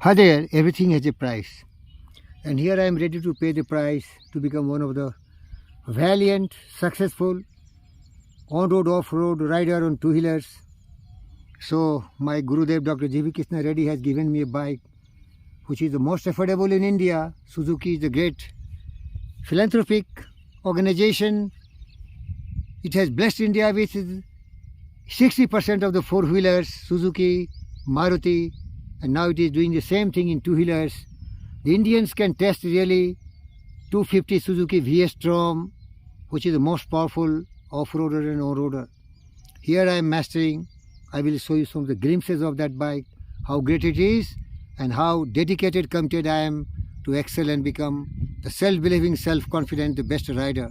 Hi there, everything has a price. And here I am ready to pay the price to become one of the valiant, successful on-road, off-road rider on two-wheelers. So my Gurudev Dr. J.V. Krishna Reddy has given me a bike which is the most affordable in India. Suzuki is a great philanthropic organization. It has blessed India with 60% of the four-wheelers, Suzuki, Maruti, and now it is doing the same thing in two-wheelers. The Indians can test really 250 Suzuki VS Strom, which is the most powerful off-roader and on-roader. Here I am mastering. I will show you some of the glimpses of that bike, how great it is, and how dedicated, committed I am to excel and become the self-believing, self-confident, the best rider.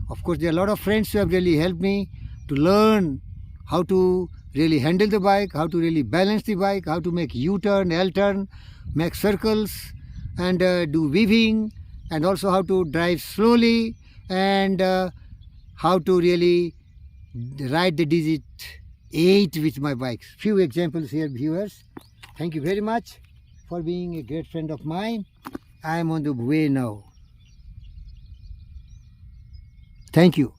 Of course, there are a lot of friends who have really helped me to learn how to really handle the bike, how to really balance the bike, how to make U-turn, L-turn, make circles, and do weaving, and also how to drive slowly, and how to really ride the digit 8 with my bikes. Few examples here, viewers. Thank you very much for being a great friend of mine. I am on the way now. Thank you.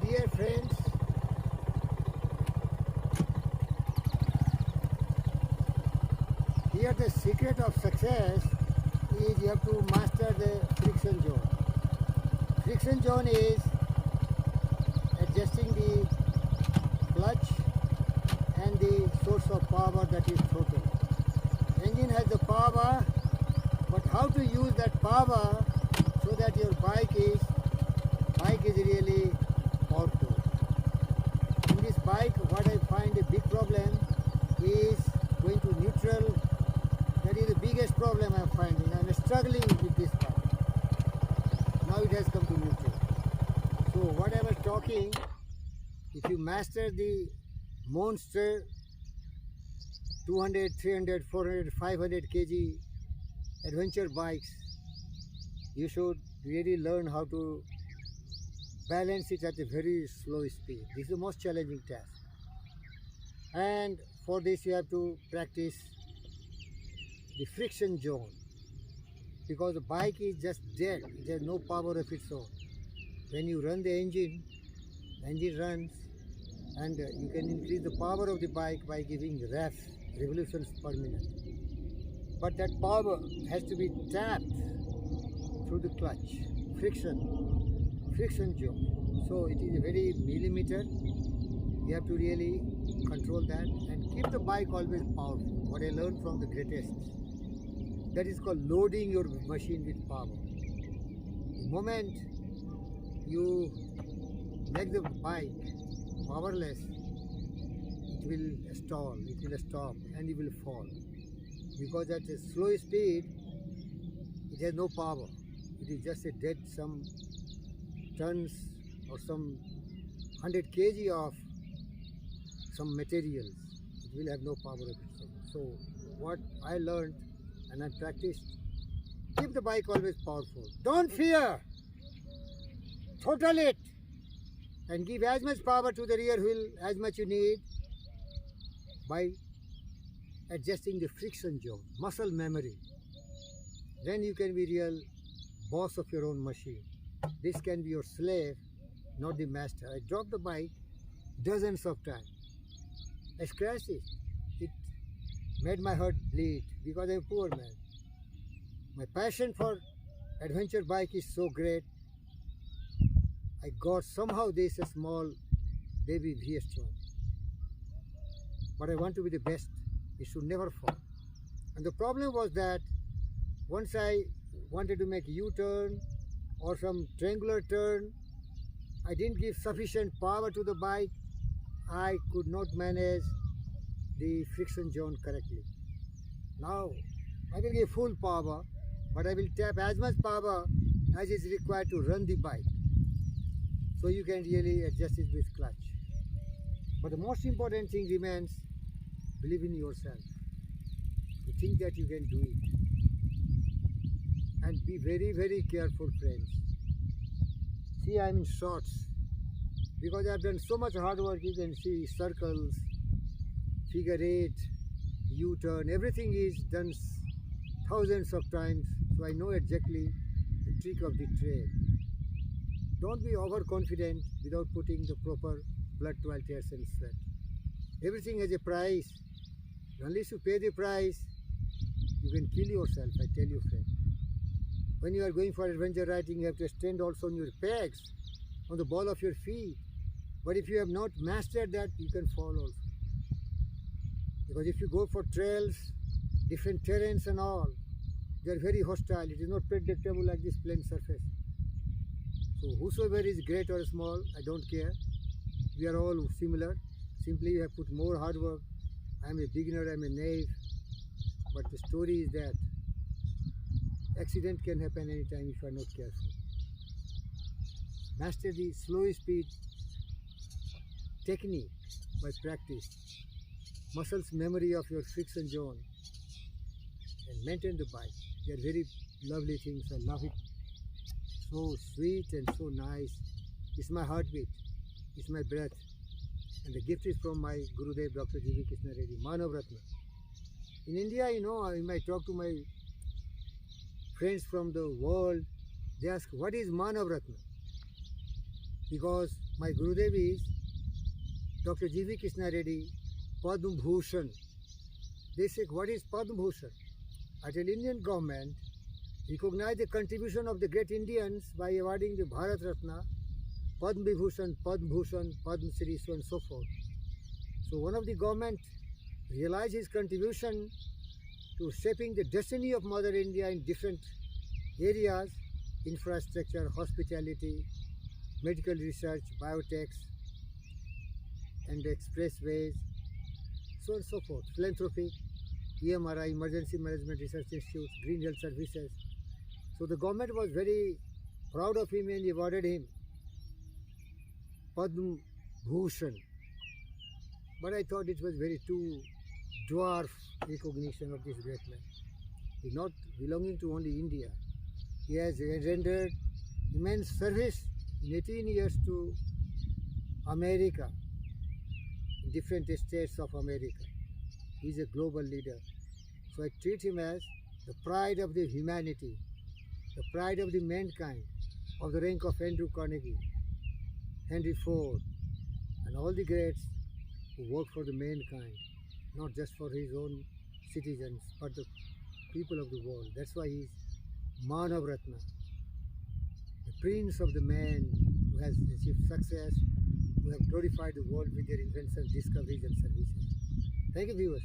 dear friends, here the secret of success is you have to master the friction zone. Friction zone is adjusting the clutch and the source of power, that is throttle. Engine has the power, but how to use that power so that your bike is really powerful. In this bike, what I find a big problem is going to neutral. That is the biggest problem I am finding. I am struggling with this bike. Now it has come to neutral. So what I was talking, if you master the monster 200, 300, 400, 500 kg adventure bikes, you should really learn how to balance it at a very slow speed. This is the most challenging task. And for this you have to practice the friction zone, because the bike is just dead. It has no power of its own. When you run the engine runs, and you can increase the power of the bike by giving revolutions per minute. But that power has to be tapped through the clutch, friction zone. So it is a very millimeter. You have to really control that and keep the bike always powerful. What I learned from the greatest, that is called loading your machine with power. The moment you make the bike powerless, it will stall, it will stop, and it will fall. Because at a slow speed, it has no power. It is just a dead some tons or some 100 kg of some materials. It will have no power of its own. So what I learned and I practiced, keep the bike always powerful. Don't fear. Throttle it and give as much power to the rear wheel as much you need by adjusting the friction zone, muscle memory. Then you can be real boss of your own machine. This can be your slave, not the master. I dropped the bike dozens of times. I scratched it. It made my heart bleed because I'm a poor man. My passion for adventure bike is so great. I got somehow this a small baby V-Strom. But I want to be the best. It should never fall. And the problem was that once I wanted to make a U-turn or some triangular turn, I didn't give sufficient power to the bike. I could not manage the friction zone correctly. Now I will give full power, but I will tap as much power as is required to run the bike. So you can really adjust it with clutch. But the most important thing remains, believe in yourself. You think that you can do it. And be very, very careful, friends. See, I'm in shorts because I've done so much hard work. You can see circles, figure eight, U-turn, everything is done thousands of times. So I know exactly the trick of the trade. Don't be overconfident without putting the proper blood, sweat, tears and sweat. Everything has a price. Unless you pay the price, you can kill yourself, I tell you, friend. When you are going for adventure riding, you have to stand also on your pegs, on the ball of your feet. But if you have not mastered that, you can fall also. Because if you go for trails, different terrains and all, they are very hostile. It is not predictable like this plain surface. So whosoever is great or small, I don't care. We are all similar. Simply you have put more hard work. I am a beginner, I am a knave. But the story is that accident can happen anytime if you are not careful. Master the slow speed technique by practice. Muscles memory of your friction zone and maintain the bike. They are very lovely things. I love it. So sweet and so nice. It's my heartbeat. It's my breath. And the gift is from my Gurudev, Dr. G.V. Krishna Reddy, Manav Ratna. In India, you know, I might talk to my friends from the world. They ask, what is Manav Ratna? Because My Gurudev is Dr. G.V. Krishna Reddy, Padma Bhushan. They say, what is Padma Bhushan? I tell Indian government recognize the contribution of the great Indians by awarding the Bharat Ratna, Padma Vibhushan, Padma Bhushan, Padma Shri, so and so forth. So one of the government realized his contribution to shaping the destiny of Mother India in different areas, infrastructure, hospitality, medical research, biotechs, and expressways, so on and so forth, philanthropy, EMRI, Emergency Management Research Institute, Green Health Services. So the government was very proud of him and awarded him Padma Bhushan. But I thought it was very too dwarf recognition of this great man. He is not belonging to only India. He has rendered immense service in 18 years to America, in different states of America. He is a global leader. So I treat him as the pride of the humanity, the pride of the mankind, of the rank of Andrew Carnegie, Henry Ford, and all the greats who work for the mankind, not just for his own citizens, but the people of the world. That's why he is Manav Ratna, the prince of the man who has achieved success, who have glorified the world with their inventions, discoveries, and services. Thank you, viewers.